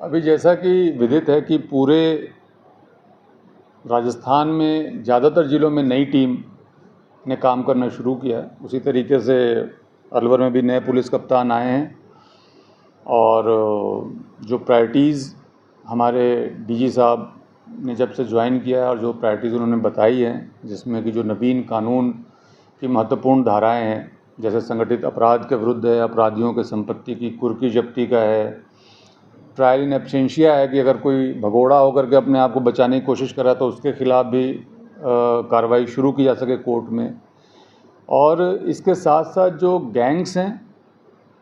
अभी जैसा कि विदित है कि पूरे राजस्थान में ज़्यादातर ज़िलों में नई टीम ने काम करना शुरू किया है। उसी तरीके से अलवर में भी नए पुलिस कप्तान आए हैं और जो प्रायोरिटीज़ हमारे डीजी साहब ने जब से ज्वाइन किया है और जो प्रायोरिटीज़ उन्होंने बताई हैं, जिसमें कि जो नवीन कानून की महत्वपूर्ण धाराएं हैं, जैसे संगठित अपराध के विरुद्ध है, अपराधियों के संपत्ति की कुर्की जब्ती का है, ट्रायल इन एब्सेंशिया है कि अगर कोई भगोड़ा होकर के अपने आप को बचाने की कोशिश कर रहा है तो उसके खिलाफ भी कार्रवाई शुरू की जा सके कोर्ट में। और इसके साथ साथ जो गैंग्स हैं,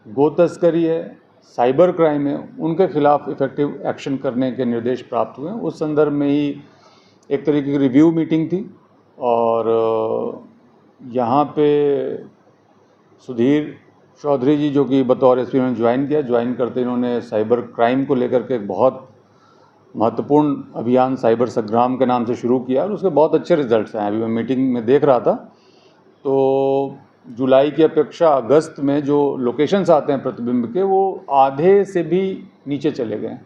गो तस्करी है, साइबर क्राइम है, उनके खिलाफ इफ़ेक्टिव एक्शन करने के निर्देश प्राप्त हुए हैं। उस संदर्भ में ही एक तरीके की रिव्यू मीटिंग थी और यहाँ पे सुधीर चौधरी जी जो कि बतौर एसपी उन्होंने ज्वाइन करते इन्होंने साइबर क्राइम को लेकर के एक बहुत महत्वपूर्ण अभियान साइबर संग्राम के नाम से शुरू किया और उसके बहुत अच्छे रिजल्ट्स हैं। अभी मैं मीटिंग में देख रहा था तो जुलाई की अपेक्षा अगस्त में जो लोकेशंस आते हैं प्रतिबिंब के, वो आधे से भी नीचे चले गए।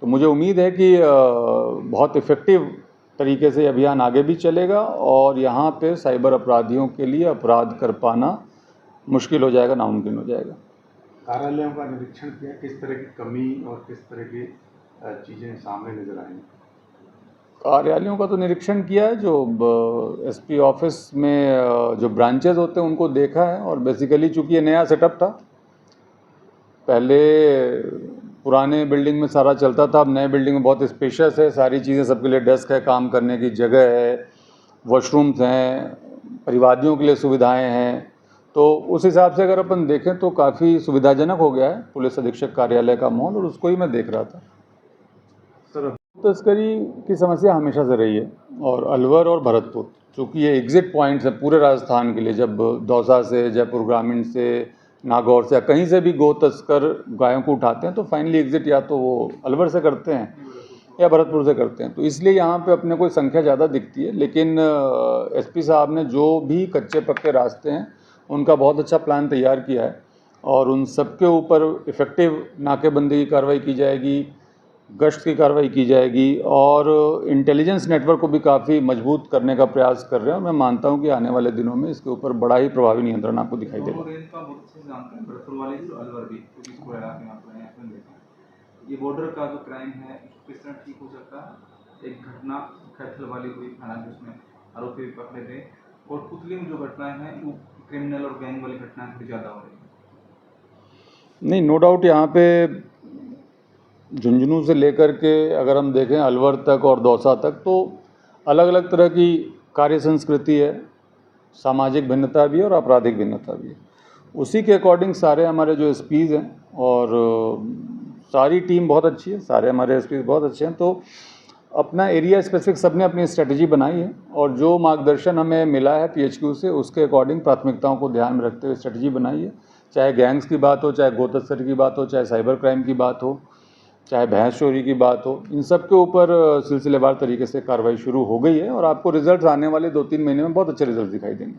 तो मुझे उम्मीद है कि बहुत इफ़ेक्टिव तरीके से अभियान आगे भी चलेगा और यहाँ पे साइबर अपराधियों के लिए अपराध कर पाना मुश्किल हो जाएगा, नामुमकिन हो जाएगा। कार्यालयों का निरीक्षण किया, किस तरह की कमी और किस तरह की चीज़ें सामने नजर आई? कार्यालयों का तो निरीक्षण किया है, जो एसपी ऑफिस में जो ब्रांचेज होते हैं उनको देखा है और बेसिकली चूँकि ये नया सेटअप था, पहले पुराने बिल्डिंग में सारा चलता था, अब नए बिल्डिंग में बहुत स्पेशियस है, सारी चीज़ें सबके लिए, डेस्क है, काम करने की जगह है, वॉशरूम्स हैं, परिवादियों के लिए सुविधाएं हैं। तो उस हिसाब से अगर अपन देखें तो काफ़ी सुविधाजनक हो गया है पुलिस अधीक्षक कार्यालय का माहौल, और उसको ही मैं देख रहा था। सर, तस्करी की समस्या हमेशा से रही है और अलवर और भरतपुर चूँकि ये एग्ज़िट पॉइंट्स हैं पूरे राजस्थान के लिए, जब दौसा से, जयपुर ग्रामीण से, नागौर से, कहीं से भी गो तस्कर गायों को उठाते हैं तो फाइनली एग्ज़िट या तो वो अलवर से करते हैं या भरतपुर से करते हैं। तो इसलिए यहाँ पे अपने को संख्या ज़्यादा दिखती है, लेकिन एसपी साहब ने जो भी कच्चे पक्के रास्ते हैं उनका बहुत अच्छा प्लान तैयार किया है और उन सब के ऊपर इफ़ेक्टिव नाकेबंदी की कार्रवाई की जाएगी, गश्त की कार्रवाई की जाएगी और इंटेलिजेंस नेटवर्क को भी काफ़ी मजबूत करने का प्रयास कर रहे हैं और मैं मानता हूं कि आने वाले दिनों में इसके ऊपर बड़ा ही प्रभावी नियंत्रण आपको दिखाई देगा। ये बॉर्डर का जो क्राइम है किस तरह ठीक हो सकता है? एक घटना कैथल वाली हुई थाना जिसमें आरोपी पकड़े गए, और पुतली में जो घटनाएं हैं वो क्रिमिनल और गैंग वाली घटनाएं थोड़ी ज़्यादा हो रही है। नहीं, नो डाउट यहाँ पे झुंझुनू से लेकर के अगर हम देखें अलवर तक और दौसा तक तो अलग अलग तरह की कार्य संस्कृति है, सामाजिक भिन्नता भी है और आपराधिक भिन्नता भी है। उसी के अकॉर्डिंग सारे हमारे जो एसपीज़ हैं और सारी टीम बहुत अच्छी है, सारे हमारे एसपीज़ बहुत अच्छे हैं, तो अपना एरिया स्पेसिफिक सबने अपनी स्ट्रेटजी बनाई है और जो मार्गदर्शन हमें मिला है पीएचक्यू से उसके अकॉर्डिंग प्राथमिकताओं को ध्यान में रखते हुए स्ट्रेटजी बनाई है। चाहे गैंग्स की बात हो, चाहे गो तस्करी की बात हो, चाहे साइबर क्राइम की बात हो, चाहे भैंस चोरी की बात हो, इन सब के ऊपर सिलसिलेवार तरीके से कार्रवाई शुरू हो गई है और आपको रिजल्ट आने वाले 2-3 महीने में बहुत अच्छे रिजल्ट दिखाई देंगे।